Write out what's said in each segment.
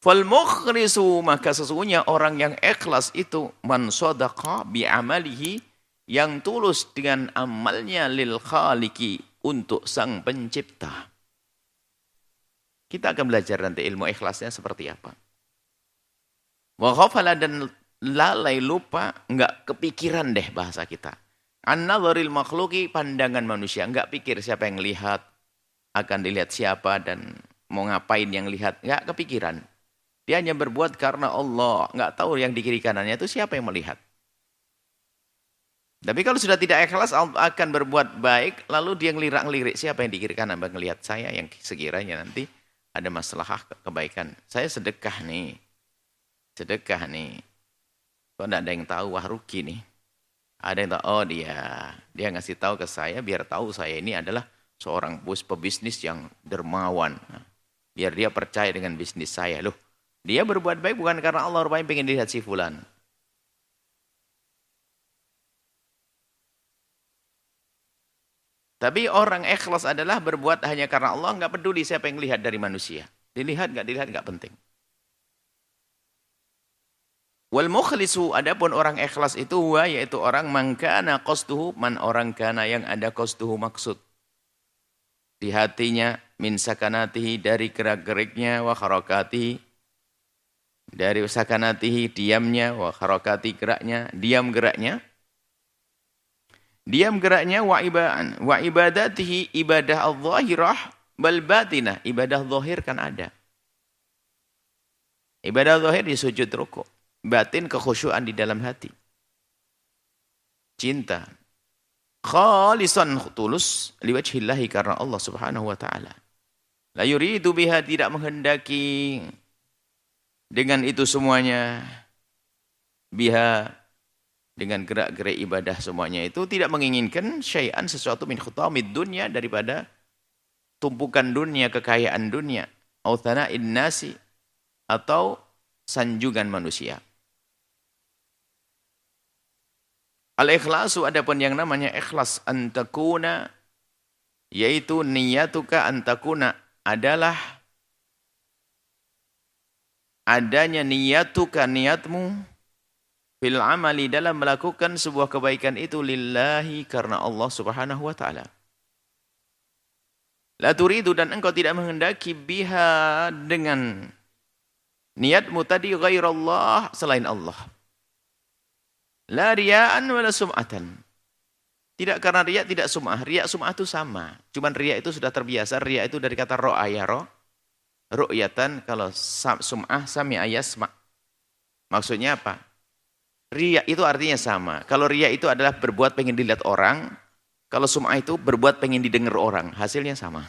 Fal mukhlisu, maka sesungguhnya orang yang ikhlas itu man shadaqa bi amalihi, yang tulus dengan amalnya lil khaliqi, untuk sang pencipta. Kita akan belajar nanti ilmu ikhlasnya seperti apa. Wa ghafala, dan lalai, lupa, enggak kepikiran deh bahasa kita. An-nadharil makhluqi, pandangan manusia, enggak pikir siapa yang lihat, akan dilihat siapa dan mau ngapain yang lihat, enggak kepikiran. Dia hanya berbuat karena Allah, enggak tahu yang di kiri kanannya itu siapa yang melihat. Tapi kalau sudah tidak ikhlas akan berbuat baik, lalu dia ngelirik siapa yang di kiri kanan melihat saya yang sekiranya nanti ada masalah kebaikan. Saya sedekah nih. Kok enggak ada yang tahu, wah rugi nih. Ada yang tahu, oh dia ngasih tahu ke saya biar tahu saya ini adalah seorang pebisnis yang dermawan. Biar dia percaya dengan bisnis saya. Loh, dia berbuat baik bukan karena Allah, rupanya pengen dilihat si fulan. Tapi orang ikhlas adalah berbuat hanya karena Allah, enggak peduli siapa yang lihat dari manusia. Dilihat enggak penting. Wal mukhlisu, adapun orang ikhlas itu yaitu orang mangkana qasduhu, orang kana yang ada qasduhu, maksud di hatinya, min sakanatihi, dari gerak-geriknya, wa harakatihi, dari sakanatihi, diamnya, wa harakati, geraknya, diam geraknya, wa ibadatihi, ibadah al-zahirah bal batinah, ibadah zahir kan ada. Ibadah zahir di sujud rukuk, batin kekhusyuan di dalam hati. Cinta khalisan, tulus, liwajhillahi, karena Allah Subhanahu wa taala. La yuridu biha, tidak menghendaki dengan itu semuanya, biha, dengan gerak-gerik ibadah semuanya itu tidak menginginkan syai'an, sesuatu, min khutamid dunya, daripada tumpukan dunia, kekayaan dunia, au thana'in nasi, atau sanjungan manusia. Al-ikhlasu, adapun yang namanya ikhlas, antakuna, yaitu niyatuka antakuna, adalah adanya niyatuka, niatmu, fil amali, dalam melakukan sebuah kebaikan itu, lillahi, karena Allah Subhanahu wa taala. La turidu, dan engkau tidak menghendaki, biha, dengan niatmu tadi, ghairallah, selain Allah. La riya'an wala sum'atan. Tidak karena riya, tidak sum'ah. Riya sum'ah itu sama. Cuman riya itu sudah terbiasa. Riya itu dari kata ro'a, ya ro. Ru'yatan, kalau sum'ah, sami'a yasma'. Maksudnya apa? Riya itu artinya sama. Kalau riya itu adalah berbuat pengen dilihat orang. Kalau sum'ah itu berbuat pengen didengar orang. Hasilnya sama.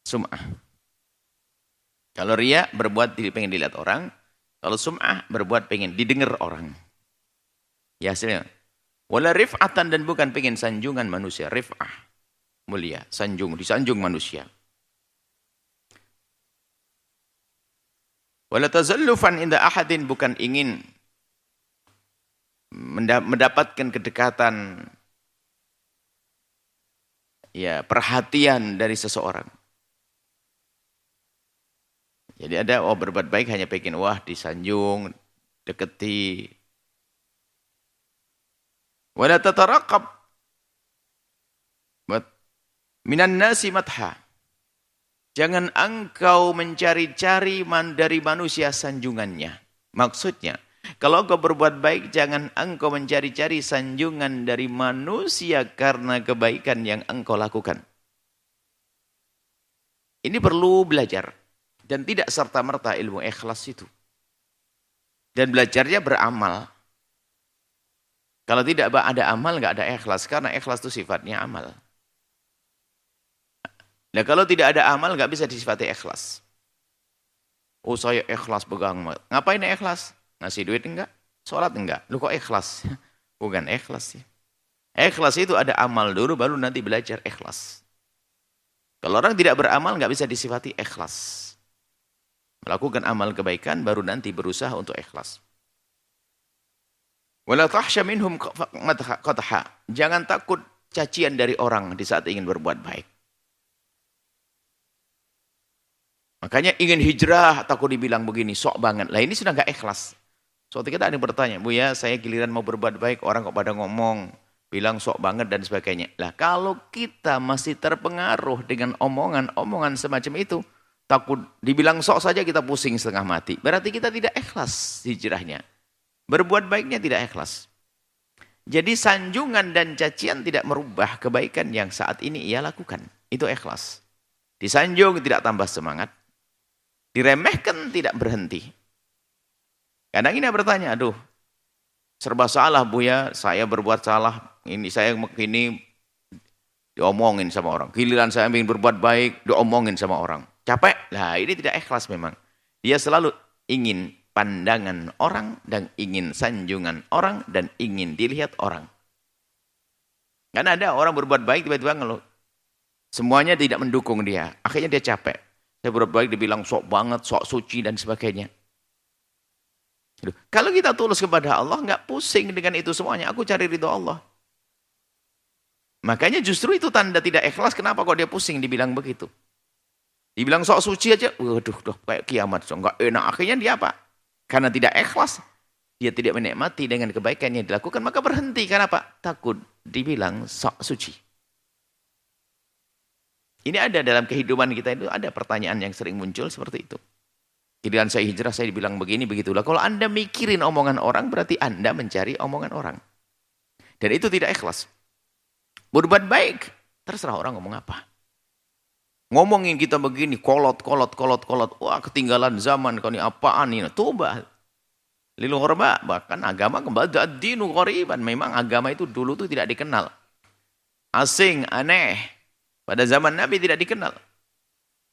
Sum'ah. Kalau riya berbuat pengen dilihat orang. Kalau sum'ah berbuat pengen didengar orang. Ya hasilnya. Wala rif'atan, dan bukan pengen sanjungan manusia. Rif'ah, mulia, disanjung manusia. Wala tazallufan inda ahadin, bukan ingin mendapatkan kedekatan, ya, perhatian dari seseorang. Jadi ada berbuat baik hanya pengen disanjung, deketi. Wala tataraqab minan nasi matha. Jangan engkau mencari-cari dari manusia sanjungannya. Maksudnya, kalau engkau berbuat baik, jangan engkau mencari-cari sanjungan dari manusia karena kebaikan yang engkau lakukan. Ini perlu belajar. Dan tidak serta-merta ilmu ikhlas itu. Dan belajarnya beramal. Kalau tidak ada amal, nggak ada ikhlas. Karena ikhlas itu sifatnya amal. Nah, kalau tidak ada amal, nggak bisa disifati ikhlas. Oh, saya ikhlas pegang. Ngapain ikhlas? Ngasih duit enggak? Sholat enggak? Lu kok ikhlas? Bukan ikhlas sih. Ikhlas itu ada amal dulu, baru nanti belajar ikhlas. Kalau orang tidak beramal, nggak bisa disifati ikhlas. Melakukan amal kebaikan, baru nanti berusaha untuk ikhlas. Wala tahsya minhum qatha. Jangan takut cacian dari orang di saat ingin berbuat baik. Makanya ingin hijrah, takut dibilang begini, sok banget. Lah ini sudah nggak ikhlas. Suatu kita ada yang bertanya, Bu ya, saya giliran mau berbuat baik, orang kok pada ngomong, bilang sok banget dan sebagainya. Lah kalau kita masih terpengaruh dengan omongan-omongan semacam itu, takut dibilang sok saja kita pusing setengah mati. Berarti kita tidak ikhlas hijrahnya. Berbuat baiknya tidak ikhlas. Jadi sanjungan dan cacian tidak merubah kebaikan yang saat ini ia lakukan. Itu ikhlas. Disanjung tidak tambah semangat. Diremehkan tidak berhenti. Kadang ini bertanya, aduh, serba salah Bu ya, saya berbuat salah, ini saya begini, diomongin sama orang. Giliran saya ingin berbuat baik, diomongin sama orang. Capek? Nah ini tidak ikhlas memang. Dia selalu ingin pandangan orang, dan ingin sanjungan orang, dan ingin dilihat orang. Karena ada orang berbuat baik, tiba-tiba ngeluh. Semuanya tidak mendukung dia. Akhirnya dia capek. Saya berbuat baik dibilang sok banget, sok suci dan sebagainya. Kalau kita tulus kepada Allah, nggak pusing dengan itu semuanya. Aku cari ridho Allah. Makanya justru itu tanda tidak ikhlas. Kenapa kok dia pusing dibilang begitu? Dibilang sok suci aja, waduh, kayak kiamat. Nggak enak. Akhirnya dia apa? Karena tidak ikhlas. Dia tidak menikmati dengan kebaikan yang dilakukan. Maka berhenti. Kenapa? Takut dibilang sok suci. Ini ada dalam kehidupan kita itu, ada pertanyaan yang sering muncul seperti itu. Giliran saya hijrah, saya dibilang begini, begitulah. Kalau Anda mikirin omongan orang, berarti Anda mencari omongan orang. Dan itu tidak ikhlas. Berbuat baik, terserah orang ngomong apa. Ngomongin kita begini, kolot. Wah, ketinggalan zaman, kau ini apaan ini? Toba. Lil ghurba, bahkan agama kembali ad-dinu ghariban. Memang agama itu dulu tuh tidak dikenal. Asing, aneh. Pada zaman Nabi tidak dikenal.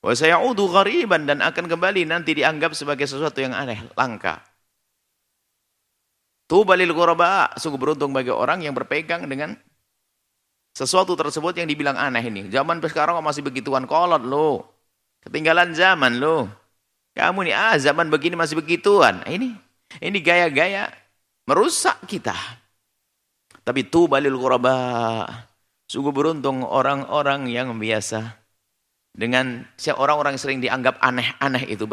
Wa sayaudu ghariban, dan akan kembali nanti dianggap sebagai sesuatu yang aneh, langka. Tuba lil ghuraba, sungguh beruntung bagi orang yang berpegang dengan sesuatu tersebut yang dibilang aneh ini. Zaman sekarang masih begituan, kolot lo. Ketinggalan zaman lo. Kamu nih, zaman begini masih begituan. Ini gaya-gaya merusak kita. Tapi tuba lil ghuraba. Sungguh beruntung orang-orang yang biasa dengan orang-orang yang sering dianggap aneh-aneh itu.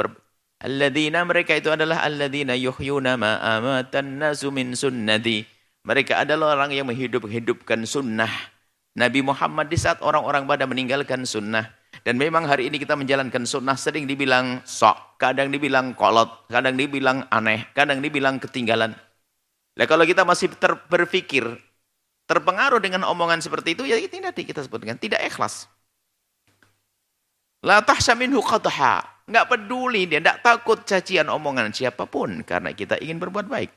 Alladzina, mereka itu adalah alladzina yuhyuna ma amatan nasu min sunnati. Mereka adalah orang yang menghidupkan sunnah Nabi Muhammad di saat orang-orang pada meninggalkan sunnah. Dan memang hari ini kita menjalankan sunnah sering dibilang sok, kadang dibilang kolot, kadang dibilang aneh, kadang dibilang ketinggalan. Nah, kalau kita masih berpikir terpengaruh dengan omongan seperti itu, ya tidak kita sebut dengan tidak ikhlas. La tahsha minhu qadha. Enggak peduli dia, enggak takut cacian omongan siapapun karena kita ingin berbuat baik.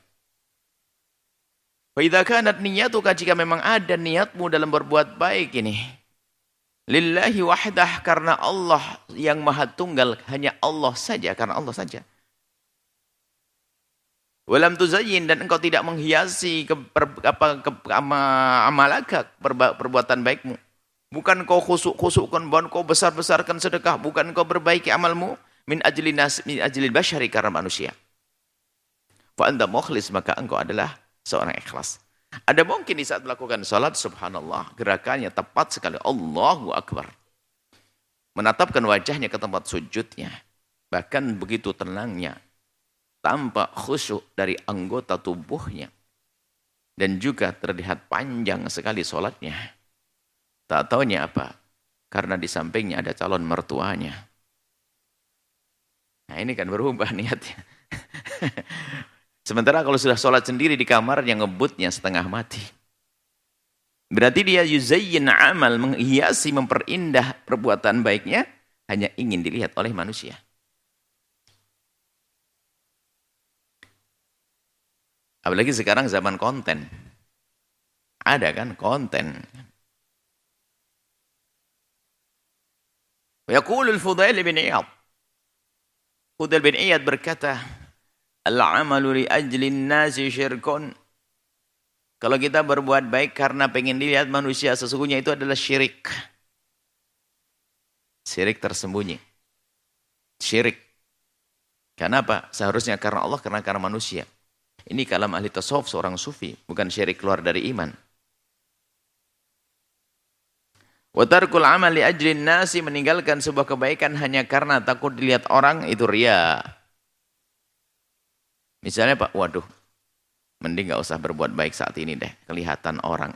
Fa idza kanat niyyatuka, jika memang ada niatmu dalam berbuat baik ini, lillahi wahdah, karena Allah yang Maha Tunggal, hanya Allah saja, karena Allah saja. Walam tuzayyin, dan engkau tidak menghiasi amalaka, perbuatan baikmu. Bukan kau khusuk-khusukkan, bukan kau besar-besarkan sedekah, bukan kau berbaiki amalmu min ajlil basyari, karena manusia. Fa anta mukhlis, maka engkau adalah seorang ikhlas. Ada mungkin di saat melakukan salat, subhanallah, gerakannya tepat sekali, Allahu Akbar. Menatapkan wajahnya ke tempat sujudnya, bahkan begitu tenangnya, tanpa khusyuk dari anggota tubuhnya. Dan juga terlihat panjang sekali sholatnya. Tak taunya apa? Karena di sampingnya ada calon mertuanya. Nah ini kan berubah niatnya. Sementara kalau sudah sholat sendiri di kamar, yang ngebutnya setengah mati. Berarti dia yuzayyin amal, menghiasi, memperindah perbuatan baiknya, hanya ingin dilihat oleh manusia. Apalagi sekarang zaman konten. Ada kan konten. Yaqulul Fudail bin Iyad. Fudail bin Iyad berkata, al-amalu li ajlin nasi syirkun. Kalau kita berbuat baik karena pengen dilihat manusia, sesungguhnya itu adalah syirik. Syirik tersembunyi. Syirik. Kenapa? Seharusnya karena Allah, karena manusia. Ini kalam ahli tasawuf, seorang sufi, bukan syirik keluar dari iman. Wa tarkul amal li ajlin nasi, meninggalkan sebuah kebaikan hanya karena takut dilihat orang, itu riya. Misalnya Pak, waduh, mending gak usah berbuat baik saat ini deh, kelihatan orang.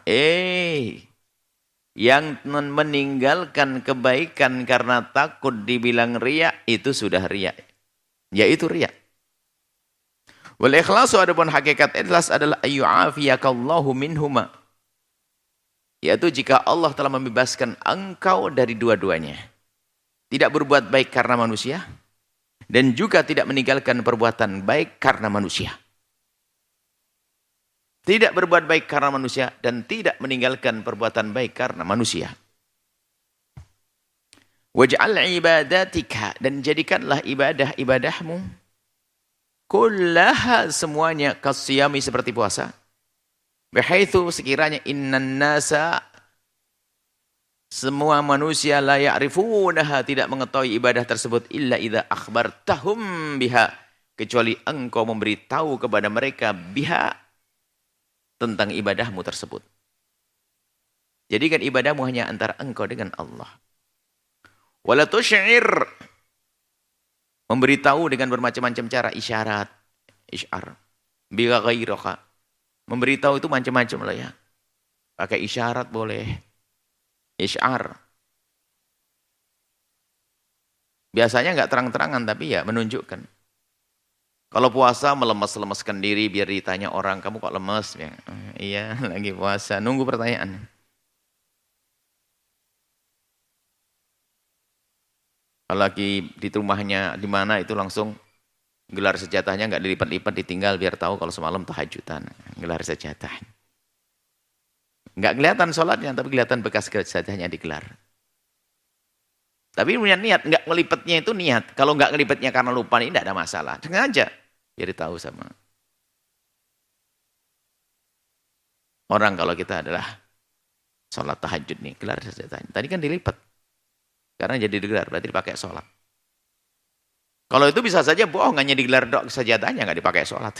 Yang meninggalkan kebaikan karena takut dibilang riya, itu sudah riya. Yaitu riya. Wal ikhlasu, adapun hakikat ikhlas adalah ayyu'afiyakallahu minhuma. Yaitu jika Allah telah membebaskan engkau dari dua-duanya. Tidak berbuat baik karena manusia, dan juga tidak meninggalkan perbuatan baik karena manusia. Tidak berbuat baik karena manusia, dan tidak meninggalkan perbuatan baik karena manusia. Waj'al ibadatika, dan jadikanlah ibadah-ibadahmu kullaha, semuanya, kasiyami, seperti puasa. Bihaitsu, sekiranya, innan nasa, semua manusia, la ya'rifunaha, tidak mengetahui ibadah tersebut, illa idza akhbartahum biha, kecuali engkau memberitahu kepada mereka biha, tentang ibadahmu tersebut. Jadikan ibadahmu hanya antara engkau dengan Allah. Wala tusy'ir, memberitahu dengan bermacam-macam cara, isyarat, isyar, bi ghairaka. Memberitahu itu macam-macam lah ya. Pakai isyarat boleh, isyar. Biasanya enggak terang-terangan, tapi ya menunjukkan. Kalau puasa melemes-lemeskan diri biar ditanya orang, kamu kok lemes? Ya, iya, lagi puasa. Nunggu pertanyaan. Kalau lagi di rumahnya di mana itu langsung gelar sejatahnya nggak dilipat-lipat, ditinggal biar tahu kalau semalam tahajudan. Gelar sejatah. Nggak kelihatan sholatnya, tapi kelihatan bekas sejatahnya digelar. Tapi punya niat, nggak ngelipetnya itu niat. Kalau nggak ngelipetnya karena lupa, ini tidak ada masalah. Sengaja. Jadi tahu sama orang kalau kita adalah sholat tahajud nih, gelar sejatahnya. Tadi kan dilipat. Sekarang jadi digelar, berarti dipakai sholat. Kalau itu bisa saja bohong, hanya digelar dok sejatahnya, nggak dipakai sholat.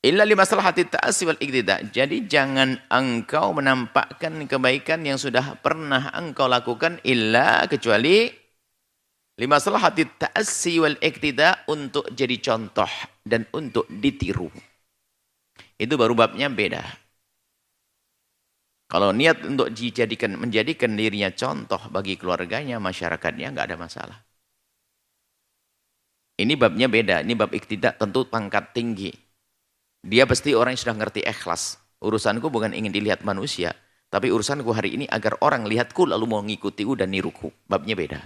Illa li maslahati ta'assi wal iqtida. Jadi jangan engkau menampakkan kebaikan yang sudah pernah engkau lakukan, illa, kecuali li maslahati ta'assi wal iqtida, untuk jadi contoh dan untuk ditiru. Itu baru babnya beda. Kalau niat untuk menjadikan dirinya contoh bagi keluarganya, masyarakatnya, nggak ada masalah. Ini babnya beda. Ini bab iqtida, tentu pangkat tinggi. Dia pasti orang yang sudah ngerti ikhlas. Urusanku bukan ingin dilihat manusia, tapi urusanku hari ini agar orang lihatku lalu mau ngikutiku dan niruku. Babnya beda.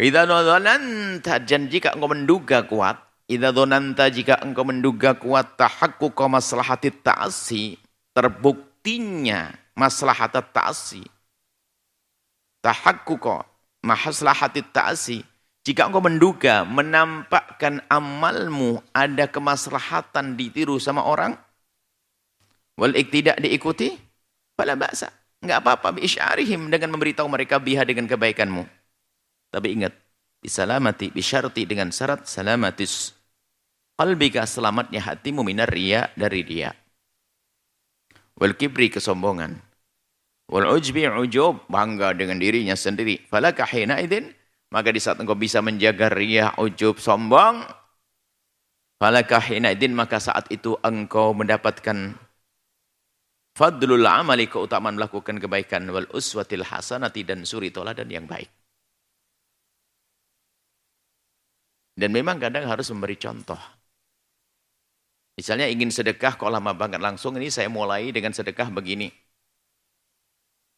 Idza dzananta, dan jika engkau menduga kuat, idza dzananta, jika engkau menduga kuat, tahaqquq maslahati ta'assi, terbuktinya maslahat ta'assi. Tahaqquq maslahati ta'assi. Jika engkau menduga, menampakkan amalmu ada kemaslahatan ditiru sama orang, wal tidak diikuti, fala ba'sa, enggak apa-apa, bi isyarihim, dengan memberitahu mereka biha, dengan kebaikanmu. Tapi ingat, bisalamati, bisyarti, dengan syarat salamatis qalbika, selamatnya hatimu, minar riya, dari riya, wal kibri, kesombongan, wal ujbi, ujub, bangga dengan dirinya sendiri, falaka hina idzin, maka di saat engkau bisa menjaga riya, ujub, sombong, falaka hina idzin, maka saat itu engkau mendapatkan fadlul amali, keutamaan melakukan kebaikan, wal uswatil hasanati, dan suri toladan yang baik. Dan memang kadang harus memberi contoh. Misalnya ingin sedekah, kok lama banget, langsung ini saya mulai dengan sedekah begini.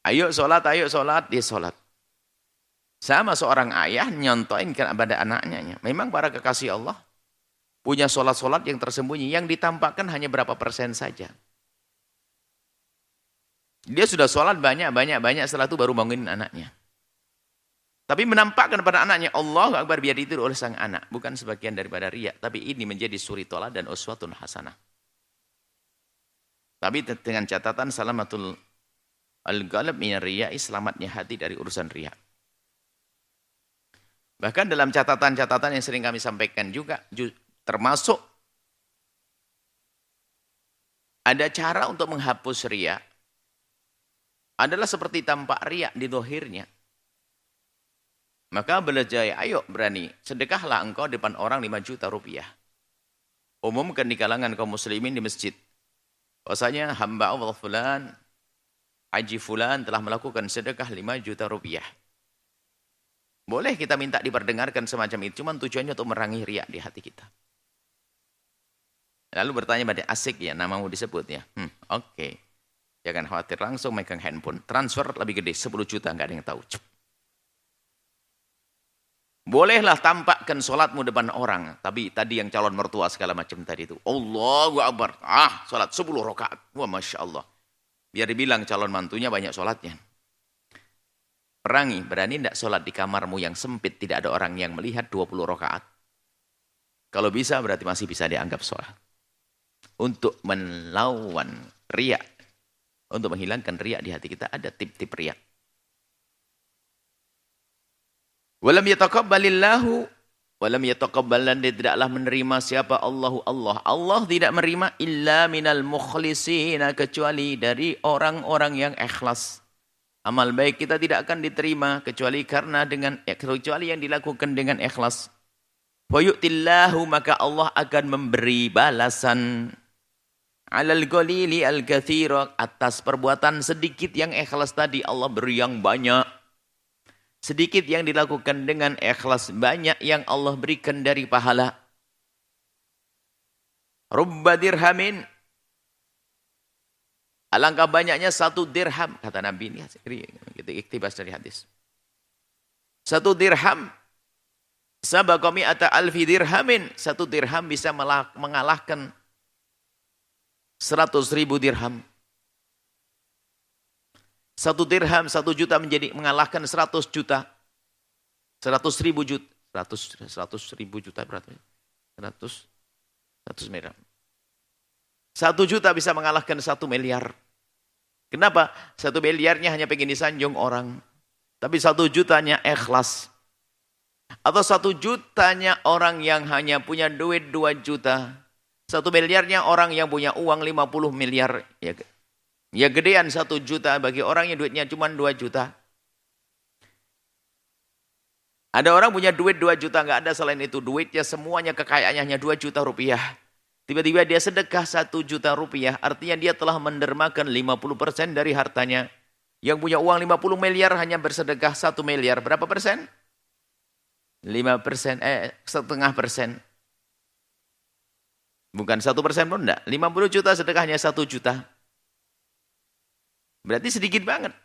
Ayo sholat, dia sholat. Sama seorang ayah nyontohin kepada anaknya. Memang para kekasih Allah punya sholat-sholat yang tersembunyi, yang ditampakkan hanya berapa persen saja. Dia sudah sholat banyak, setelah itu baru bangunin anaknya. Tapi menampakkan pada anaknya, Allahu Akbar, biar ditiru oleh sang anak. Bukan sebagian daripada riya, tapi ini menjadi suri tola dan uswatun hasanah. Tapi dengan catatan salamatul al-qalb min riya, selamatnya hati dari urusan riya. Bahkan dalam catatan-catatan yang sering kami sampaikan juga, termasuk Ada cara untuk menghapus riya. Adalah seperti tampak riya di dohirnya. Maka belajar, ayo berani. Sedekahlah engkau depan orang 5 juta rupiah. Umumkan di kalangan kaum muslimin di masjid. Bahwasanya hamba Allah fulan, Haji fulan telah melakukan sedekah 5 juta rupiah. Boleh kita minta diperdengarkan semacam itu. Cuma tujuannya untuk merangi riya di hati kita. Lalu bertanya pada asik ya, namamu disebut ya. Oke. Jangan khawatir, langsung megang handphone. Transfer lebih gede, 10 juta, nggak ada yang tahu. Bolehlah tampakkan sholatmu depan orang. Tapi tadi yang calon mertua segala macam tadi itu. Allahu Akbar. Sholat 10 rakaat. Wah, Masya Allah. Biar dibilang calon mantunya banyak sholatnya. Perangi, berani tidak sholat di kamarmu yang sempit, tidak ada orang yang melihat 20 rakaat. Kalau bisa berarti masih bisa dianggap sholat. Untuk melawan riya. Untuk menghilangkan riya di hati kita ada tip-tip riya. Walam yataqabbalillahu walam yataqabbalan, dia tidaklah menerima siapa Allah. Allah tidak menerima illa minal mukhlisina, kecuali dari orang-orang yang ikhlas. Amal baik kita tidak akan diterima kecuali yang dilakukan dengan ikhlas. Wa yu'tillahu, maka Allah akan memberi balasan alal qalili al-katsira, atas perbuatan sedikit yang ikhlas tadi Allah beri yang banyak. Sedikit yang dilakukan dengan ikhlas, banyak yang Allah berikan dari pahala. Rubba dirhamin, alangkah banyaknya 1 dirham, kata Nabi ini, kita iktibas dari hadis. 1 dirham sabaqa mi'ata alfi dirhamin, 1 dirham bisa mengalahkan 100.000 dirham. 1 dirham, 1 juta menjadi mengalahkan 100 juta. 100.000 juta. 100.000 juta berarti. 100 miliar. 1 juta bisa mengalahkan 1 miliar. Kenapa? 1 miliarnya hanya pengen disanjung orang. Tapi 1 jutanya ikhlas. Atau 1 jutanya orang yang hanya punya duit 2 juta. 1 miliarnya orang yang punya uang 50 miliar. Ya gedean 1 juta bagi orang yang duitnya cuma 2 juta. Ada orang punya duit 2 juta, nggak ada selain itu. Duitnya semuanya, kekayaannya hanya 2 juta rupiah. Tiba-tiba dia sedekah 1 juta rupiah. Artinya dia telah mendermakan 50% dari hartanya. Yang punya uang 50 miliar hanya bersedekah 1 miliar. Berapa persen? 5%, 0,5%. Bukan 1% pun enggak. 50 juta sedekahnya 1 juta. Berarti sedikit banget.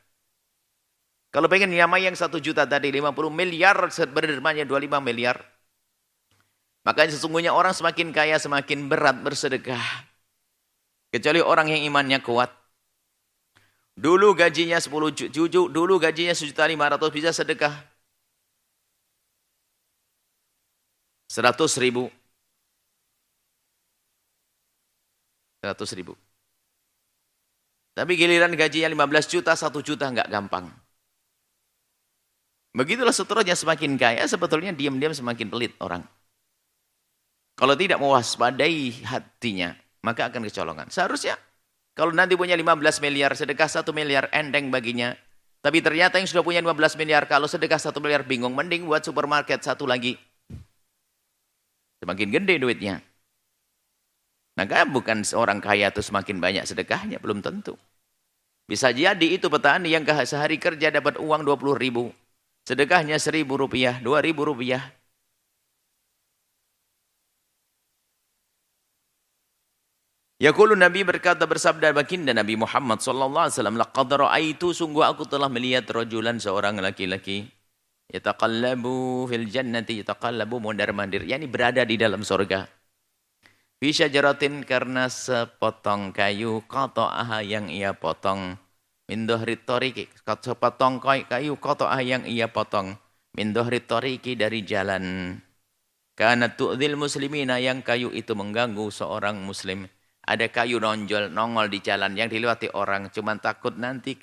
Kalau pengen nyama yang 1 juta tadi, 50 miliar, berdermanya 25 miliar. Makanya sesungguhnya orang semakin kaya, semakin berat bersedekah. Kecuali orang yang imannya kuat. Dulu gajinya 10 juta, dulu gajinya 1.500.000 bisa sedekah 100.000. 100.000. Tapi giliran gajinya 15 juta, 1 juta enggak gampang. Begitulah seterusnya, semakin kaya sebetulnya diam-diam semakin pelit orang. Kalau tidak mewaspadai hatinya, maka akan kecolongan. Seharusnya kalau nanti punya 15 miliar, sedekah 1 miliar, enteng baginya. Tapi ternyata yang sudah punya 15 miliar, kalau sedekah 1 miliar bingung, mending buat supermarket 1 lagi. Semakin gede duitnya. Maka bukan seorang kaya itu semakin banyak sedekahnya, belum tentu. Bisa jadi itu petani yang sehari kerja dapat uang 20.000. Sedekahnya 1.000 rupiah, 2.000 rupiah. Yaqulu, Nabi berkata, bersabda baginda Nabi Muhammad sallallahu alaihi wasallam, laqad ra'aitu, sungguh aku telah melihat rajulan, seorang laki-laki, yataqallabu fil jannati, yataqallabu mondar-mandir, yakni berada di dalam surga. Fi syajaratin, karena sepotong kayu, qata'aha, yang ia potong, min dhahri tariqi, sepotong kayu, qata'aha, yang ia potong, min dhahri tariqi, dari jalan. Kana tu'dzil muslimina, yang kayu itu mengganggu seorang muslim. Ada kayu nongol di jalan yang dilewati orang, cuman takut nanti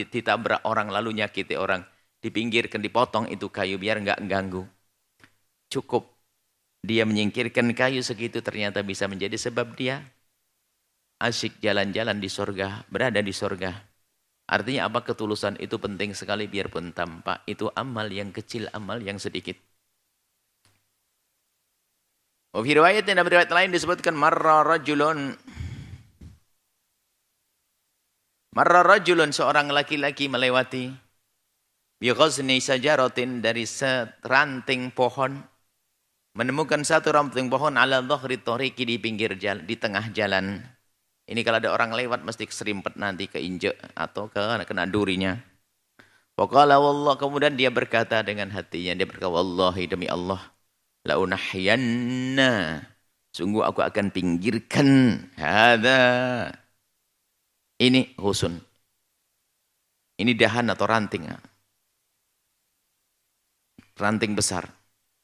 ditabrak orang lalu nyakiti orang. Dipinggirkan, dipotong itu kayu biar enggak ganggu. Cukup dia menyingkirkan kayu segitu, ternyata bisa menjadi sebab dia asyik jalan-jalan di surga, berada di surga. Artinya apa? Ketulusan itu penting sekali biarpun tampak. Itu amal yang kecil, amal yang sedikit. Fi riwayat dan riwayat lain disebutkan marra rajulun seorang laki-laki melewati bi ghazni sajaratin dari seranting pohon, menemukan satu ranting pohon ala dhahri tariqi di pinggir jalan, di tengah jalan. Ini kalau ada orang lewat mesti keserimpet nanti keinjek atau kena durinya. Faqala wallah, kemudian dia berkata dengan hatinya, dia berkata wallahi demi Allah, la unahyanna, sungguh aku akan pinggirkan hadza. Ini husun. Ini dahan atau ranting. Ranting besar.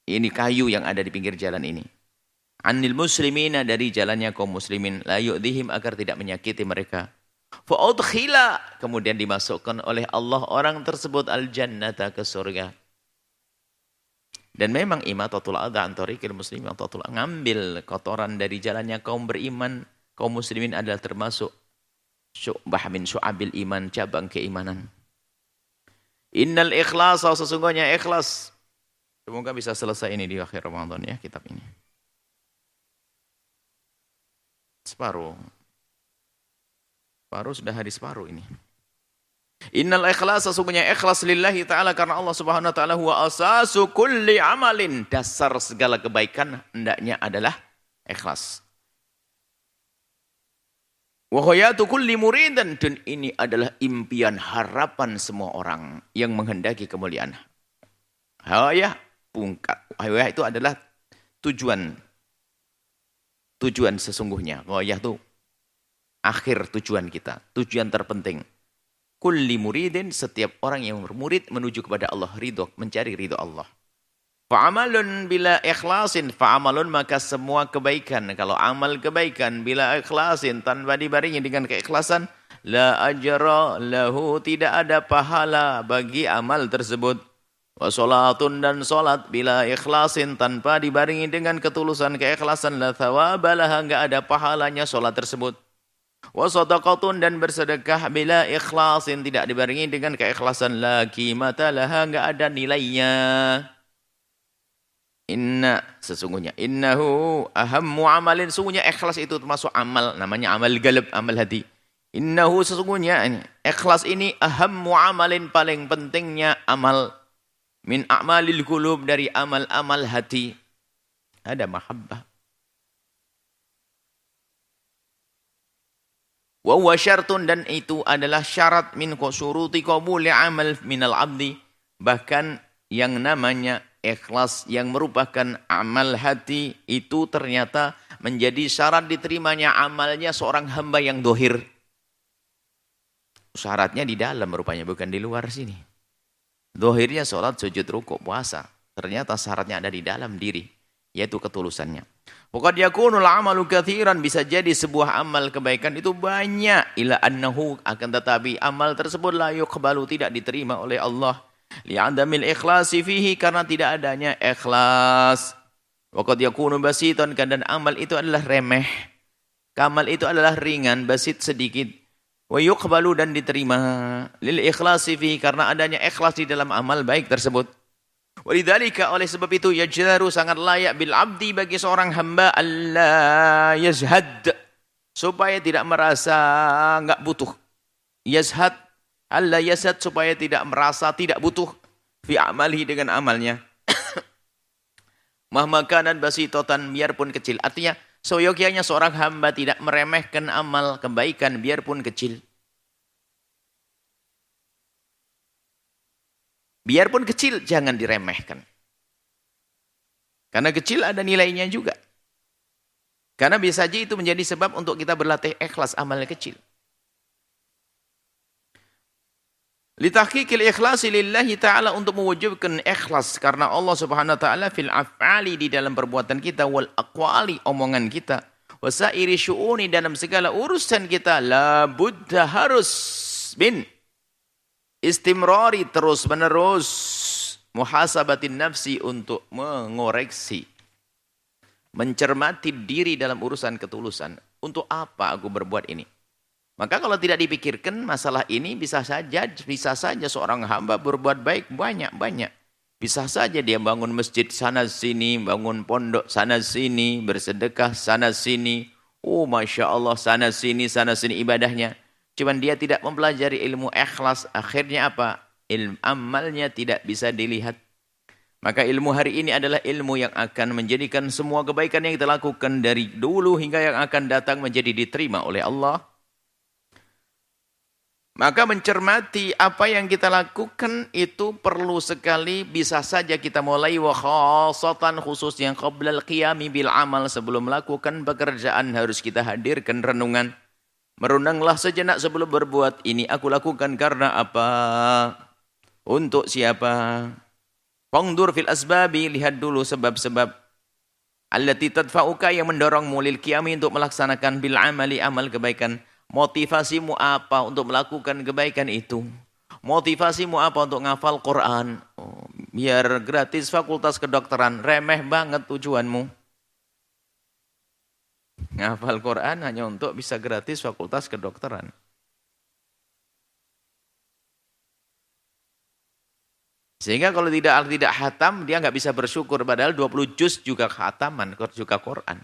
Ini kayu yang ada di pinggir jalan ini. Anil muslimina, dari jalannya kaum muslimin. La yu'dhihim, agar tidak menyakiti mereka. Fa'udkhila, kemudian dimasukkan oleh Allah orang tersebut al-jannata, ke surga. Dan memang imatatul adha an tariqil muslimin, ngambil kotoran dari jalannya kaum beriman, kaum muslimin adalah termasuk syu'bah min syu'abil iman, cabang keimanan. Innal ikhlas, sesungguhnya ikhlas. Semoga bisa selesai ini di akhir Ramadan ya, kitab ini. Separuh sudah hadis separuh ini. Innal ikhlas, sesungguhnya ikhlas lillahi ta'ala, karena Allah subhanahu wa ta'ala huwa asasu kulli amalin, dasar segala kebaikan hendaknya adalah ikhlas. Wa khayatu kulli muridan, dan ini adalah impian harapan semua orang yang menghendaki kemuliaan. Hawayah itu adalah tujuan sesungguhnya. Khayah itu akhir tujuan kita, tujuan terpenting. Kulli muridin, setiap orang yang bermurid menuju kepada Allah, ridho, mencari ridho Allah. Fa'amalun bila ikhlasin, fa'amalun, maka semua kebaikan, kalau amal kebaikan bila ikhlasin, tanpa dibarengi dengan keikhlasan, la ajra lahu, tidak ada pahala bagi amal tersebut. Wa sholatun, dan sholat bila ikhlasin, tanpa dibarengi dengan ketulusan keikhlasan, la thawabalaha, enggak ada pahalanya sholat tersebut. Wa sadaqatun, dan bersedekah bila ikhlasin, tidak dibarengi dengan keikhlasan, la qimata laha, enggak ada nilainya. Sesungguhnya innahu ahammu amalin, sesungguhnya ikhlas itu termasuk amal, namanya amal galab, amal hati. Innahu, sesungguhnya ini ikhlas ini ahammu amalin, paling pentingnya amal, min a'malil qulub, dari amal-amal hati. Ada mahabbah. Wa huwa syartun, dan itu adalah syarat min syuruti qabuli amal minal abdi, bahkan yang namanya ikhlas yang merupakan amal hati itu ternyata menjadi syarat diterimanya amalnya seorang hamba yang dohir. Syaratnya di dalam rupanya, bukan di luar sini. Dohirnya sholat, sujud, rukuk, puasa. Ternyata syaratnya ada di dalam diri, yaitu ketulusannya. Waqad yakunul amalu katsiran, bisa jadi sebuah amal kebaikan itu banyak, ila annahu, akan tetapi amal tersebut la yuqbalu, tidak diterima oleh Allah. Li'adamil ikhlasi fihi, karena tidak adanya ikhlas. Waqad yakunu basitan, dan amal itu adalah remeh, amal itu adalah ringan, basit, sedikit. Wa yuqbalu, dan diterima, lil ikhlasi fihi, karena adanya ikhlas di dalam amal baik tersebut. Walidzalika, oleh sebab itu, yajdaru, sangat layak bil abdi, bagi seorang hamba, alla yazhad, supaya tidak merasa enggak butuh. Yazhad, Allah yasad, supaya tidak merasa tidak butuh fi amalihi, dengan amalnya. Mahmakanan basitotan, biarpun kecil. Artinya seyogyanya seorang hamba tidak meremehkan amal kebaikan biarpun kecil. Biarpun kecil jangan diremehkan. Karena kecil ada nilainya juga. Karena bisa saja itu menjadi sebab untuk kita berlatih ikhlas amalnya kecil. Litahqiqil ikhlasi lillahi ta'ala, untuk mewujudkan ikhlas karena Allah subhanahu wa ta'ala, fil af'ali, di dalam perbuatan kita, wal aqwali, omongan kita, wasairi syu'uni, dalam segala urusan kita, la budda, harus, bin istimrari, terus menerus, muhasabatin nafsi, untuk mengoreksi mencermati diri dalam urusan ketulusan. Untuk apa aku berbuat ini? Maka kalau tidak dipikirkan masalah ini bisa saja seorang hamba berbuat baik banyak-banyak. Bisa saja dia bangun masjid sana sini, bangun pondok sana sini, bersedekah sana sini. Oh Masya Allah sana sini ibadahnya. Cuman dia tidak mempelajari ilmu ikhlas. Akhirnya apa? Amalnya tidak bisa dilihat. Maka ilmu hari ini adalah ilmu yang akan menjadikan semua kebaikan yang kita lakukan dari dulu hingga yang akan datang menjadi diterima oleh Allah. Maka mencermati apa yang kita lakukan itu perlu sekali. Bisa saja kita mulai wa khasatan khususnya qablal qiyami bil amal. Sebelum melakukan pekerjaan harus kita hadirkan renungan. Merenunglah sejenak sebelum berbuat. Ini aku lakukan karena apa? Untuk siapa? Fangdur fil asbabi, lihat dulu sebab-sebab allati tadfa'uka yang mendorongmu lil qiyami untuk melaksanakan bil amali amal kebaikan. Motivasimu apa untuk melakukan kebaikan itu? Motivasimu apa untuk ngafal Quran? Oh, biar gratis fakultas kedokteran, remeh banget tujuanmu. Ngafal Quran hanya untuk bisa gratis fakultas kedokteran. Sehingga kalau tidak khatam, dia nggak bisa bersyukur. Padahal 20 juz juga khataman, juga Quran.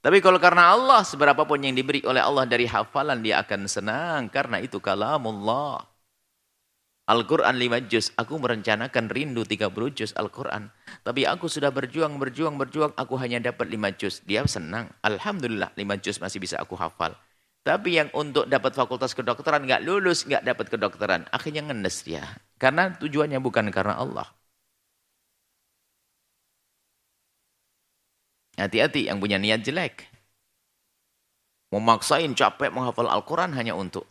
Tapi kalau karena Allah, seberapa pun yang diberi oleh Allah dari hafalan, dia akan senang. Karena itu kalamullah. Al-Quran 5 juz. Aku merencanakan rindu 30 juz Al-Quran. Tapi aku sudah berjuang. Aku hanya dapat 5 juz. Dia senang. Alhamdulillah 5 juz masih bisa aku hafal. Tapi yang untuk dapat fakultas kedokteran nggak lulus, nggak dapat kedokteran. Akhirnya ngenes dia. Karena tujuannya bukan karena Allah. Hati-hati yang punya niat jelek. Memaksain capek menghafal Al-Quran hanya untuk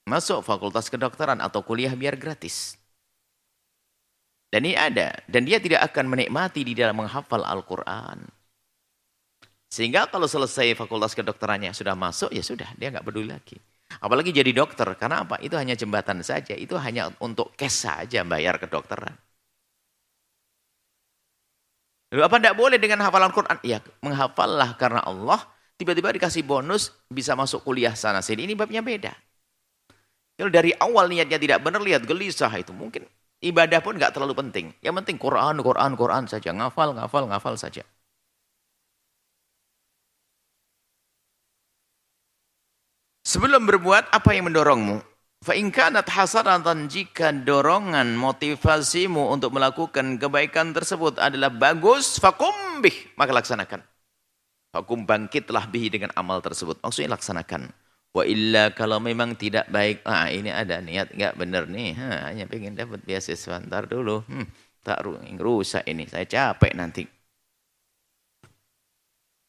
masuk fakultas kedokteran atau kuliah biar gratis. Dan ini ada. Dan dia tidak akan menikmati di dalam menghafal Al-Quran. Sehingga kalau selesai fakultas kedokterannya sudah masuk, ya sudah, dia nggak peduli lagi. Apalagi jadi dokter, karena apa? Itu hanya jembatan saja, itu hanya untuk cash saja bayar kedokteran. Lalu apa tidak boleh dengan hafalan Quran? Ya, menghafallah karena Allah, tiba-tiba dikasih bonus, bisa masuk kuliah sana sini. Ini babnya beda. Kalau dari awal niatnya tidak benar, lihat gelisah itu. Mungkin ibadah pun nggak terlalu penting. Yang penting Quran saja, ngafal saja. Sebelum berbuat, apa yang mendorongmu? Fa in kanat hasanatan, jika dorongan motivasimu untuk melakukan kebaikan tersebut adalah bagus, faqum bih, maka laksanakan. Faqum, bangkitlah bihi dengan amal tersebut. Maksudnya laksanakan. Wa illa, kalau memang tidak baik, ini ada niat enggak benar nih, hanya pengen dapat beasiswa, ntar dulu, tak rusak ini, saya capek nanti.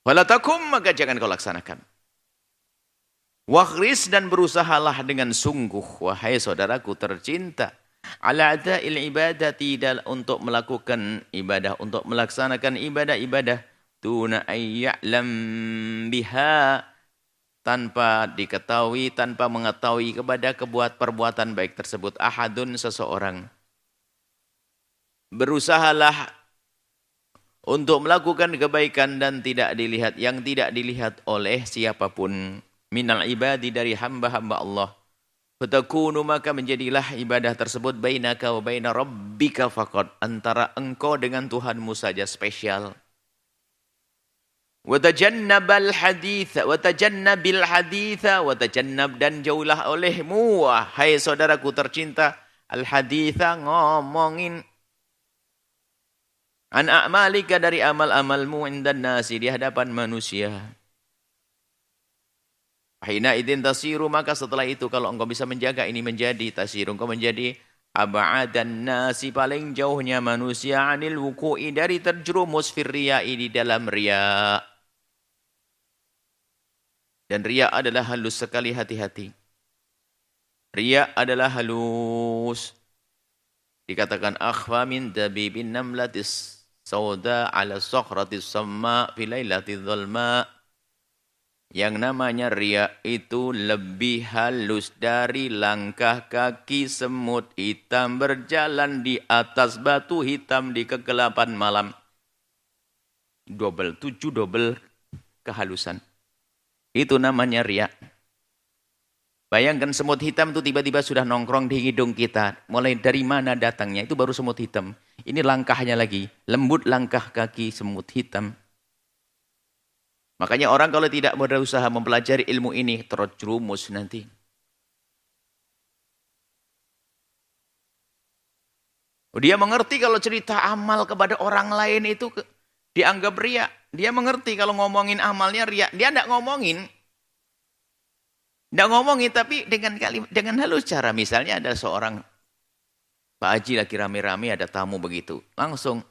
Wala takum, maka jangan kau laksanakan. Wakhris, dan berusahalah dengan sungguh, wahai saudaraku tercinta, ala ada'il ibadati, untuk melakukan ibadah, untuk melaksanakan ibadah-ibadah, tuna ayya'lam biha, tanpa diketahui, tanpa mengetahui kepada perbuatan baik tersebut, ahadun, seseorang. Berusahalah untuk melakukan kebaikan dan tidak dilihat, yang tidak dilihat oleh siapapun. Minal ibadi, dari hamba-hamba Allah. Fatakunu, maka menjadilah ibadah tersebut bainaka wa baina rabbika faqad, antara engkau dengan Tuhanmu saja, spesial. Watajannabil haditha, watajannab, dan jauhlah olehmu, wahai saudaraku tercinta, al haditha, ngomongin an a'malika, dari amal-amalmu, indan nasi, di hadapan manusia. Hina idin tasiru, maka setelah itu kalau engkau bisa menjaga ini, menjadi tasiru, engkau menjadi ab'adan nasi, paling jauhnya manusia, anil wuku'i, dari terjerumus fir riya'i, di dalam riya. Dan riya adalah halus sekali, hati-hati. Riya adalah halus. Dikatakan akhfa min dabibin namlatis sauda ala sakhratis samma fi lailatil dhulma. Yang namanya riya itu lebih halus dari langkah kaki semut hitam berjalan di atas batu hitam di kegelapan malam. Double, 7 double kehalusan. Itu namanya riya. Bayangkan semut hitam itu tiba-tiba sudah nongkrong di hidung kita. Mulai dari mana datangnya, itu baru semut hitam. Ini langkahnya lagi, lembut langkah kaki semut hitam. Makanya orang kalau tidak berusaha mempelajari ilmu ini, terjerumus nanti. Dia mengerti kalau cerita amal kepada orang lain itu dianggap riya. Dia mengerti kalau ngomongin amalnya riya. Dia tidak ngomongin. Tidak ngomongin tapi dengan halus cara. Misalnya ada seorang Pak Haji lagi rame-rame ada tamu begitu. Langsung.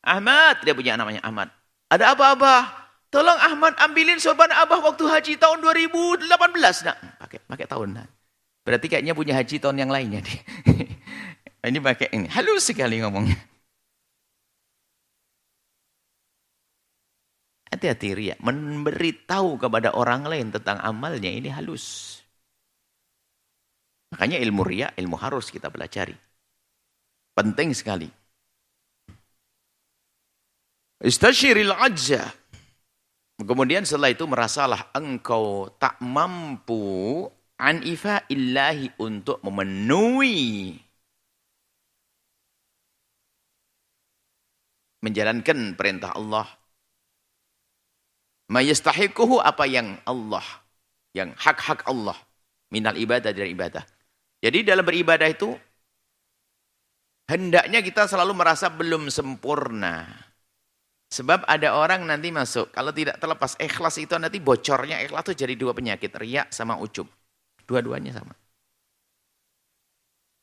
Ahmad. Dia punya namanya Ahmad. Ada apa-apa? Tolong Ahmad ambilin sorban Abah waktu haji tahun 2018. Nah, pakai tahun. Berarti kayaknya punya haji tahun yang lainnya. Ini pakai ini. Halus sekali ngomongnya. Hati-hati riya. Memberitahu kepada orang lain tentang amalnya ini halus. Makanya ilmu riya, ilmu harus kita pelajari. Penting sekali. Istashiril ajza. Kemudian setelah itu merasalah engkau tak mampu an ifa'illahi untuk memenuhi menjalankan perintah Allah. Ma yastahiquhu apa yang Allah, yang hak-hak Allah minal ibadah dari ibadah. Jadi dalam beribadah itu hendaknya kita selalu merasa belum sempurna. Sebab ada orang nanti masuk, kalau tidak terlepas ikhlas itu nanti bocornya ikhlas itu jadi dua penyakit, riya sama ujub. Dua-duanya sama.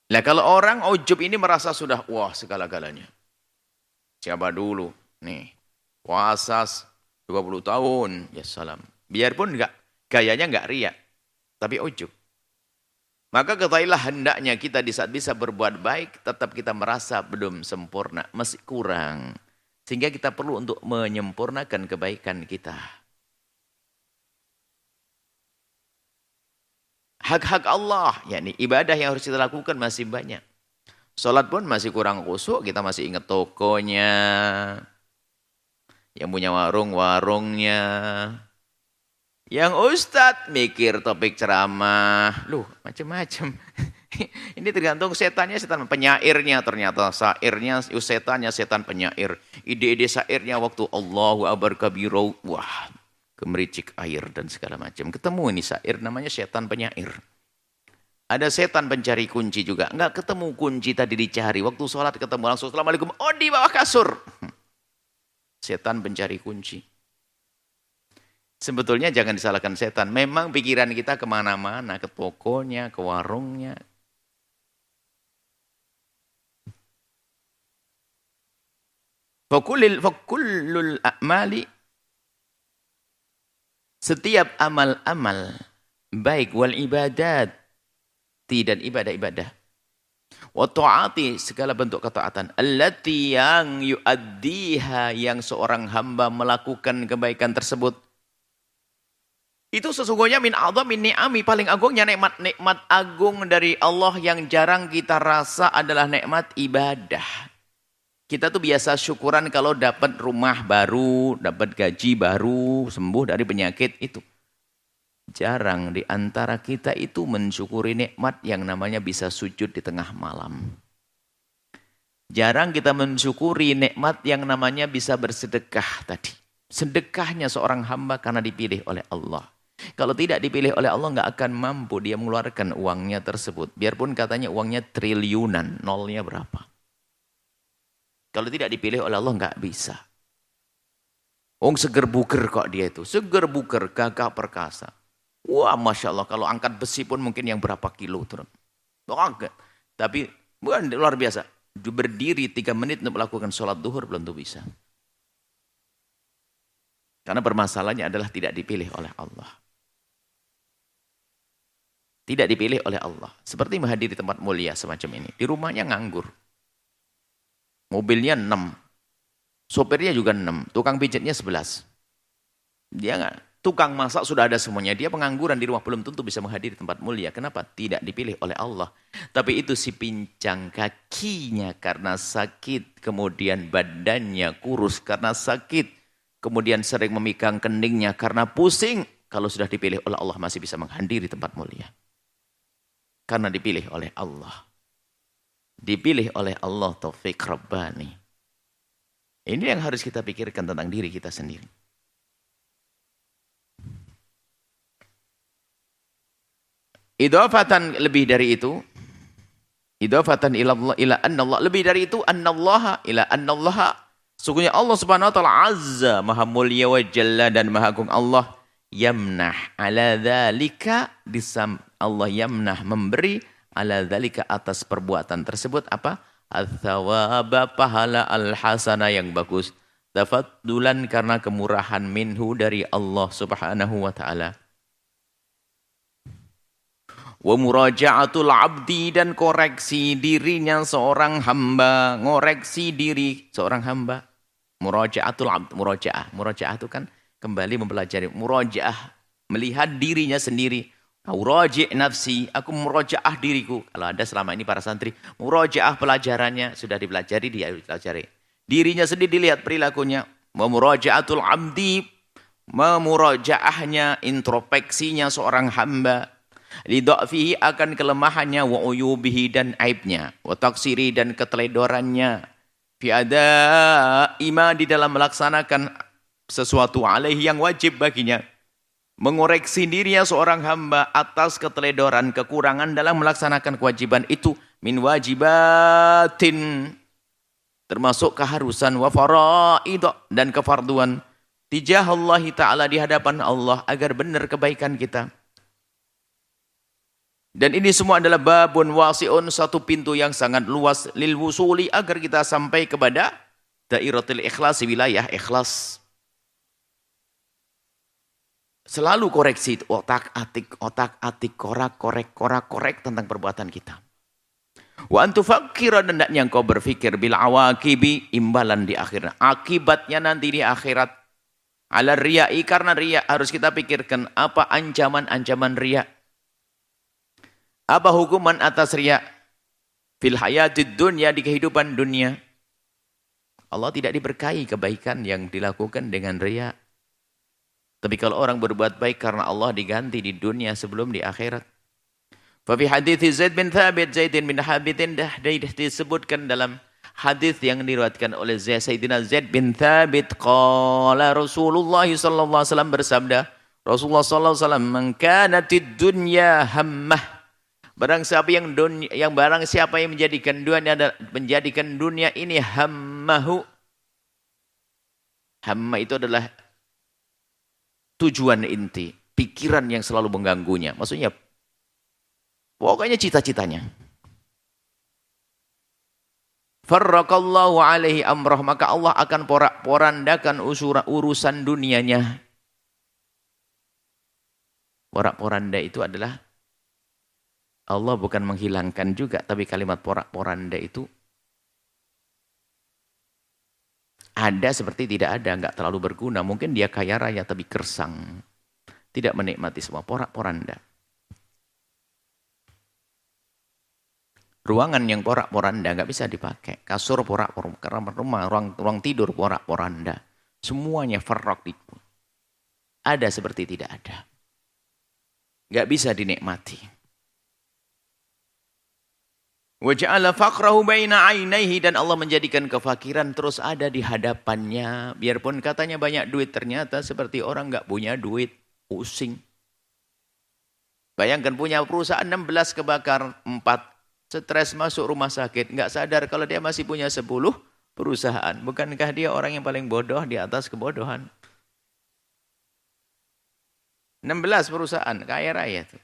Nah kalau orang ujub ini merasa sudah wah segala-galanya. Siapa dulu? Nih, puasa 20 tahun, ya salam. Biarpun gayanya enggak riya, tapi ujub. Maka ketahuilah hendaknya kita di saat bisa berbuat baik, tetap kita merasa belum sempurna, masih kurang. Sehingga kita perlu untuk menyempurnakan kebaikan kita. Hak-hak Allah, yakni ibadah yang harus kita lakukan masih banyak. Sholat pun masih kurang khusyuk, kita masih ingat tokonya. Yang punya warung-warungnya. Yang ustadz mikir topik ceramah. Loh, macam-macam. Ini tergantung setannya, setan penyairnya ternyata. Sairnya, setannya setan penyair. Ide-ide sairnya waktu Allahu Akbar kabiro. Wah, kemericik air dan segala macam. Ketemu ini sair namanya setan penyair. Ada setan pencari kunci juga. Enggak ketemu kunci tadi dicari. Waktu sholat ketemu langsung Assalamualaikum. Oh di bawah kasur. Setan pencari kunci. Sebetulnya jangan disalahkan setan. Memang pikiran kita kemana-mana. Ke tokonya, ke warungnya. Fakullul a'mali. Setiap amal-amal. Baik wal ibadat. Dan ibadah-ibadah. Wa ta'ati segala bentuk ketaatan. Allati yang yu'addiha yang seorang hamba melakukan kebaikan tersebut. Itu sesungguhnya min ni'ami paling agungnya nikmat agung dari Allah yang jarang kita rasa adalah nikmat ibadah. Kita tuh biasa syukuran kalau dapat rumah baru, dapat gaji baru, sembuh dari penyakit itu. Jarang di antara kita itu mensyukuri nikmat yang namanya bisa sujud di tengah malam. Jarang kita mensyukuri nikmat yang namanya bisa bersedekah tadi. Sedekahnya seorang hamba karena dipilih oleh Allah. Kalau tidak dipilih oleh Allah nggak akan mampu dia mengeluarkan uangnya tersebut. Biarpun katanya uangnya triliunan, nolnya berapa. Kalau tidak dipilih oleh Allah nggak bisa. Seger buger kok dia itu. Seger buger, gagah perkasa. Wah, Masya Allah, kalau angkat besi pun mungkin yang berapa kilo. Tapi bukan luar biasa. Berdiri 3 menit untuk melakukan sholat duhur belum tentu bisa. Karena permasalahannya adalah tidak dipilih oleh Allah. Tidak dipilih oleh Allah. Seperti menghadiri tempat mulia semacam ini. Di rumahnya nganggur. Mobilnya 6. Sopirnya juga 6. Tukang pijatnya 11. Dia nggak. Tukang masak sudah ada semuanya. Dia pengangguran di rumah belum tentu bisa menghadiri tempat mulia. Kenapa? Tidak dipilih oleh Allah. Tapi itu si pincang kakinya karena sakit. Kemudian badannya kurus karena sakit. Kemudian sering memikang keningnya karena pusing. Kalau sudah dipilih oleh Allah masih bisa menghadiri tempat mulia. Karena dipilih oleh Allah. Dipilih oleh Allah Taufik Rabbani. Ini yang harus kita pikirkan tentang diri kita sendiri. Idhafatan lebih dari itu. Idhafatan ila annallah. Lebih dari itu. Annallaha ila annallaha. Sungguhnya Allah subhanahu wa ta'ala azza. Maha mulia wa jalla dan maha agung Allah. Yamnah ala dhalika. Allah yamnah memberi. Ala dhalika atas perbuatan tersebut. Apa? Al-thawaba pahala al-hasana yang bagus. Tafaddulan karena kemurahan minhu dari Allah subhanahu wa ta'ala. Wa muraja'atul abdi dan koreksi dirinya seorang hamba. Ngoreksi diri seorang hamba. Muraja'atul abdi. Muraja'ah itu kan kembali mempelajari. Muraja'ah. Melihat dirinya sendiri. Muraji' nafsi. Aku muraja'ah diriku. Kalau ada selama ini para santri. Muraja'ah pelajarannya. Sudah dipelajari, dia dipelajari. Dirinya sendiri dilihat perilakunya. Wa muraja'atul abdi. Memuraja'ahnya. Introspeksinya seorang hamba. Lidha'fihi akan kelemahannya wa uyubihi dan aibnya wa taksiri dan keteledorannya fi ima di dalam melaksanakan sesuatu alaihi yang wajib baginya mengoreksi dirinya seorang hamba atas keteledoran kekurangan dalam melaksanakan kewajiban itu min wajibatin termasuk keharusan wa faraid dan kefarduan tijah Allah taala di hadapan Allah agar benar kebaikan kita. Dan ini semua adalah babun wasi'un, satu pintu yang sangat luas lil wusuli agar kita sampai kepada dairatul ikhlas, wilayah ikhlas. Selalu koreksi otak-atik, korek tentang perbuatan kita. Wa antufakkira dan yang kau berpikir bil awaqibi imbalan di akhirat. Akibatnya nanti di akhirat. Ala riya'i karena riya harus kita pikirkan apa ancaman-ancaman riya. Apa hukuman atas riya? Fil hayatid dunya di kehidupan dunia. Allah tidak diberkahi kebaikan yang dilakukan dengan riya. Tapi kalau orang berbuat baik karena Allah diganti di dunia sebelum di akhirat. Fa fi hadits Zaid bin Thabit, Zaid bin Habitin dah disebutkan dalam hadis yang diriwayatkan oleh Sayyidina Zaid bin Thabit qala Rasulullah sallallahu alaihi wasallam bersabda, Rasulullah sallallahu alaihi wasallam, "Man kanatid dunya hammah." Barang siapa yang menjadikan dunia ini hammahu. Hamma itu adalah tujuan inti, pikiran yang selalu mengganggunya. Maksudnya pokoknya cita-citanya. Farraqallahu alaihi amrah, maka Allah akan porak-porandakan urusan dunianya. Porak-poranda itu adalah Allah bukan menghilangkan juga, tapi kalimat porak-poranda itu ada seperti tidak ada, enggak terlalu berguna. Mungkin dia kaya raya tapi gersang. Tidak menikmati semua, porak-poranda. Ruangan yang porak-poranda enggak bisa dipakai. Kasur porak-poranda, ruang tidur porak-poranda. Semuanya farrak itu. Ada seperti tidak ada. Enggak bisa dinikmati. Waja'ala faqrahu baina 'ainaihi dan Allah menjadikan kefakiran terus ada di hadapannya. Biarpun katanya banyak duit, ternyata seperti orang enggak punya duit, pusing. Bayangkan punya perusahaan 16 kebakar, 4 stres masuk rumah sakit, enggak sadar kalau dia masih punya 10 perusahaan. Bukankah dia orang yang paling bodoh di atas kebodohan? 16 perusahaan, kaya raya itu.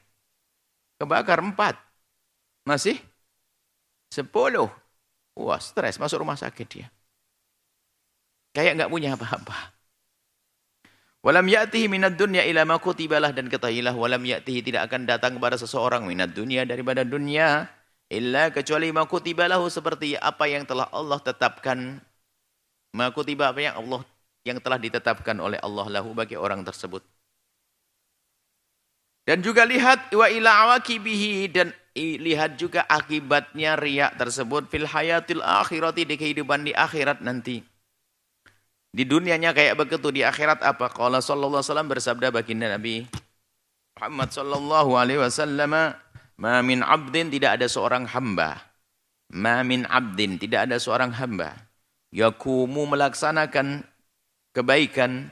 Kebakar 4. Masih 10. Wah, stres masuk rumah sakit dia. Kayak enggak punya apa-apa. Walam ya'tihi minad dunya ila ma kutibalah, dan ketahuilah walam ya'tihi tidak akan datang kepada seseorang minad dunya daripada dunia illa kecuali ma kutibalahu seperti apa yang telah Allah tetapkan. Ma kutiba apa yang telah ditetapkan oleh Allah lahu bagi orang tersebut. Dan juga lihat wa ila awaqibihi, dan lihat juga akibatnya riya tersebut fil hayatil akhirati, di kehidupan di akhirat nanti. Di dunianya kayak begitu, di akhirat apa? Qala sallallahu alaihi wasallam, bersabda baginda Nabi Muhammad sallallahu alaihi wasallam, ma min abdin, tidak ada seorang hamba. Ma min abdin, tidak ada seorang hamba. Yakumu, melaksanakan kebaikan.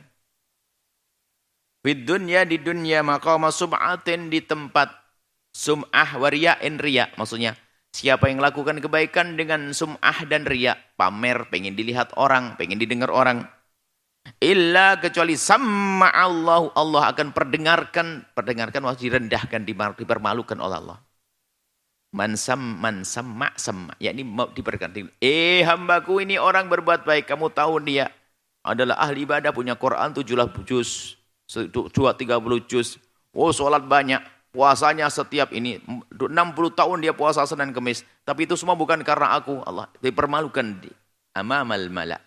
Fid dunya, di dunya, maqama sum'atin, di tempat sum'ah wariya'in, riya. Maksudnya, siapa yang lakukan kebaikan dengan sum'ah dan riya, pamer, pengen dilihat orang, pengen didengar orang. Illa, kecuali samma'allahu, Allah akan perdengarkan maksud direndahkan, dipermalukan oleh Allah. Man samma', yakni diperdengarkan. Hambaku ini orang berbuat baik, kamu tahu dia adalah ahli ibadah, punya Quran 70 juz. 30 juz. Oh, sholat banyak. Puasanya setiap ini. 60 tahun dia puasa Senin Kemis. Tapi itu semua bukan karena aku. Allah dipermalukan di amamal mala.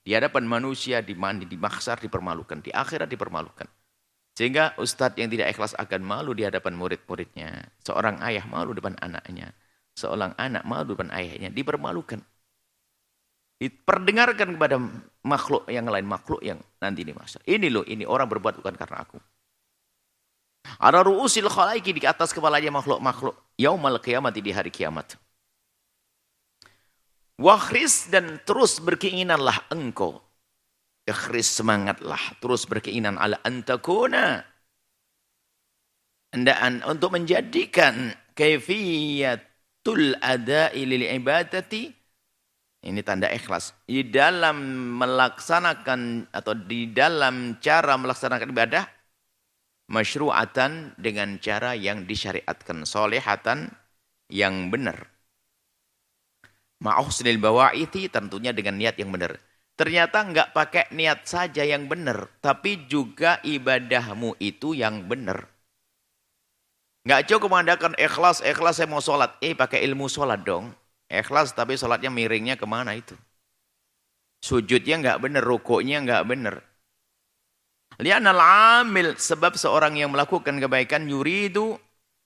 Di hadapan manusia, di mahsyar dipermalukan. Di akhirat dipermalukan. Sehingga ustadz yang tidak ikhlas akan malu di hadapan murid-muridnya. Seorang ayah malu depan anaknya. Seorang anak malu depan ayahnya. Dipermalukan. Diperdengarkan kepada makhluk yang lain, makhluk yang nanti di masa. Ini loh, ini orang berbuat bukan karena aku. Ada ru'usil khalaiki, di atas kepalanya makhluk-makhluk. Yaumal qiyamati, di hari kiamat. Wakhris, dan terus berkeinginanlah engkau. Ikhris, semangatlah, terus berkeinginan ala antakuna. Hendaan untuk menjadikan kaifiyatul ada'i lil ibadati. Ini tanda ikhlas. Di dalam melaksanakan atau di dalam cara melaksanakan ibadah, masyru'atan, dengan cara yang disyariatkan, solehatan, yang benar. Ma'uhsinil bawa'iti, tentunya dengan niat yang benar. Ternyata enggak pakai niat saja yang benar, tapi juga ibadahmu itu yang benar. Enggak cukup mengadakan ikhlas saya mau sholat. Pakai ilmu sholat dong. Ikhlas tapi sholatnya miringnya kemana itu? Sujudnya enggak benar, rukuknya enggak benar. Li'anal amil, sebab seorang yang melakukan kebaikan yuridu,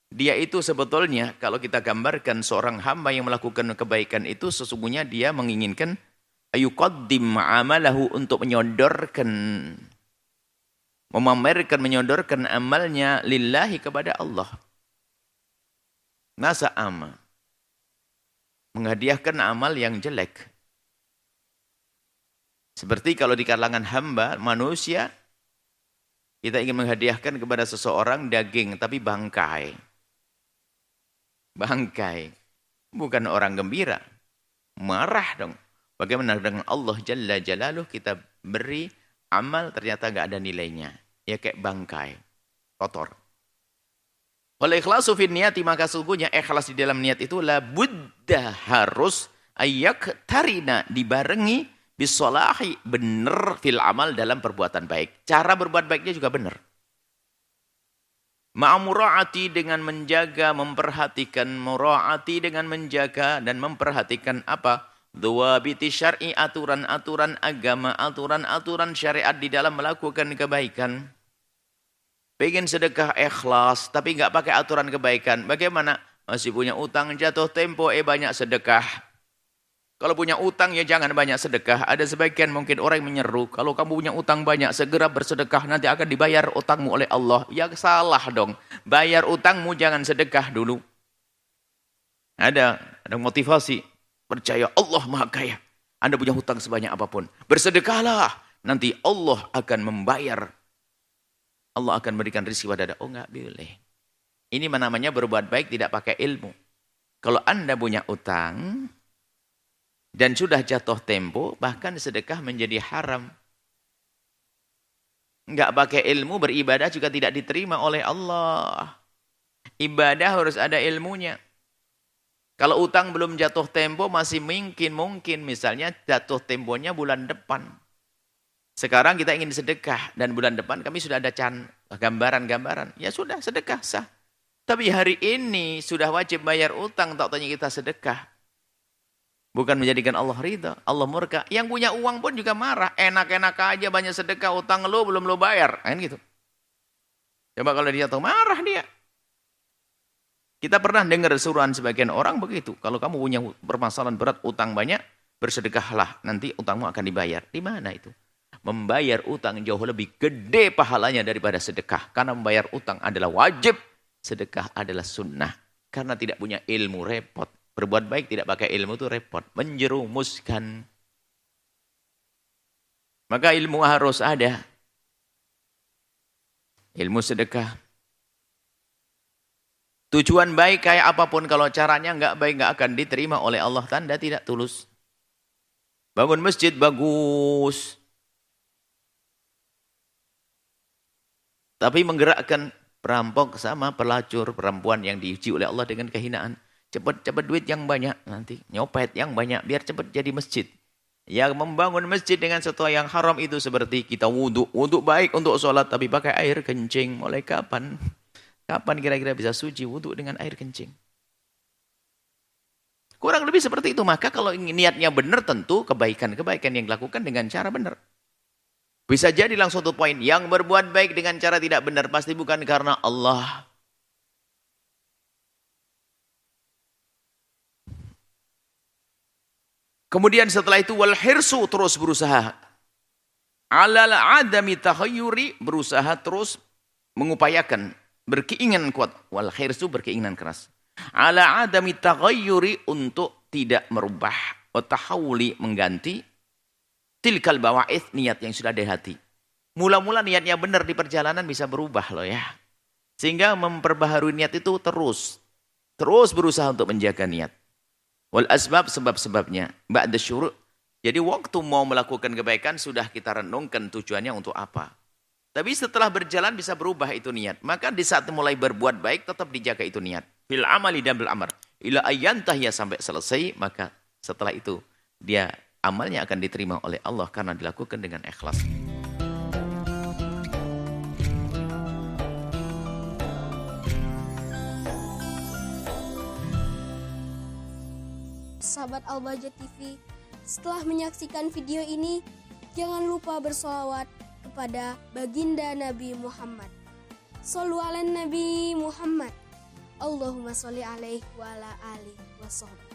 dia itu sebetulnya kalau kita gambarkan seorang hamba yang melakukan kebaikan itu sesungguhnya dia menginginkan ayuqaddim amalahu, untuk menyodorkan, memamerkan, menyodorkan amalnya lillahi, kepada Allah. Nasa amal, menghadiahkan amal yang jelek. Seperti kalau di kalangan hamba manusia, kita ingin menghadiahkan kepada seseorang daging tapi bangkai. Bangkai. Bukan orang gembira. Marah dong. Bagaimana dengan Allah Jalla Jalaluh, kita beri amal ternyata enggak ada nilainya. Ya kayak bangkai. Kotor. Wal ikhlasu fin niyati, maka sungguhnya ikhlas di dalam niat itu la budda, harus ayak tarina, dibarengi bisolahi, benar fil amal, dalam perbuatan baik. Cara berbuat baiknya juga benar. Ma'amura'ati, dengan menjaga, memperhatikan, mura'ati dengan menjaga dan memperhatikan apa? Dhawabiti syar'i, aturan-aturan agama, aturan-aturan syariat di dalam melakukan kebaikan. Pengen sedekah ikhlas, tapi enggak pakai aturan kebaikan. Bagaimana? Masih punya utang, jatuh tempo, banyak sedekah. Kalau punya utang ya jangan banyak sedekah. Ada sebagian mungkin orang yang menyeru, kalau kamu punya utang banyak, segera bersedekah, nanti akan dibayar utangmu oleh Allah. Ya salah dong. Bayar utangmu, jangan sedekah dulu. Ada motivasi. Percaya Allah Maha Kaya. Anda punya hutang sebanyak apapun, bersedekahlah. Nanti Allah akan membayar. Allah akan berikan rezeki pada Anda. Oh, enggak boleh. Ini namanya berbuat baik tidak pakai ilmu. Kalau Anda punya utang dan sudah jatuh tempo, bahkan sedekah menjadi haram. Enggak pakai ilmu, beribadah juga tidak diterima oleh Allah. Ibadah harus ada ilmunya. Kalau utang belum jatuh tempo, masih mungkin misalnya jatuh temponya bulan depan. Sekarang kita ingin sedekah, dan bulan depan kami sudah ada gambaran-gambaran. Ya sudah, sedekah sah. Tapi hari ini sudah wajib bayar utang, tak tanya kita sedekah. Bukan menjadikan Allah ridha, Allah murka. Yang punya uang pun juga marah. Enak-enak aja banyak sedekah, utang lo belum lo bayar. Kan gitu. Coba kalau dia tahu, marah dia. Kita pernah dengar suruhan sebagian orang begitu. Kalau kamu punya permasalahan berat, utang banyak, bersedekahlah. Nanti utangmu akan dibayar. Di mana itu? Membayar utang jauh lebih gede pahalanya daripada sedekah. Karena membayar utang adalah wajib. Sedekah adalah sunnah. Karena tidak punya ilmu, repot. Berbuat baik tidak pakai ilmu itu repot. Menjerumuskan. Maka ilmu harus ada. Ilmu sedekah. Tujuan baik kayak apapun, kalau caranya nggak baik nggak akan diterima oleh Allah, tanda tidak tulus. Bangun masjid bagus, tapi menggerakkan perampok sama pelacur, perempuan yang diuji oleh Allah dengan kehinaan. Cepat-cepat duit yang banyak, nanti nyopet yang banyak biar cepat jadi masjid. Yang membangun masjid dengan sesuatu yang haram itu seperti kita wudhu. Wudhu baik untuk sholat tapi pakai air kencing. Mulai kapan? Kapan kira-kira bisa suci wudhu dengan air kencing? Kurang lebih seperti itu. Maka kalau niatnya benar, tentu kebaikan-kebaikan yang dilakukan dengan cara benar. Bisa jadi langsung satu poin. Yang berbuat baik dengan cara tidak benar pasti bukan karena Allah. Kemudian setelah itu wal hirsu, terus berusaha. Alal adami takhayyuri, berusaha terus mengupayakan. Berkeinginan kuat. Wal khirsu, berkeinginan keras. Ala adami taghayyuri, untuk tidak merubah. Watahawuli, mengganti. Tilkal bawa'ith, niat yang sudah ada di hati. Mula-mula niatnya benar di perjalanan bisa berubah loh ya. Sehingga memperbaharui niat itu terus. Terus berusaha untuk menjaga niat. Wal asbab, sebab-sebabnya. Ba'da syuru'. Jadi waktu mau melakukan kebaikan sudah kita renungkan tujuannya untuk apa. Tapi setelah berjalan bisa berubah itu niat. Maka di saat mulai berbuat baik tetap dijaga itu niat. Fil amali dan bil amr. Ila ayyantahya, sampai selesai. Maka setelah itu dia amalnya akan diterima oleh Allah karena dilakukan dengan ikhlas. Sahabat Al-Bahjah TV, setelah menyaksikan video ini, jangan lupa bersolawat kepada baginda Nabi Muhammad. Shollu ala Nabi Muhammad. Allahumma sholli alaihi wa ala alihi wa sahbihi.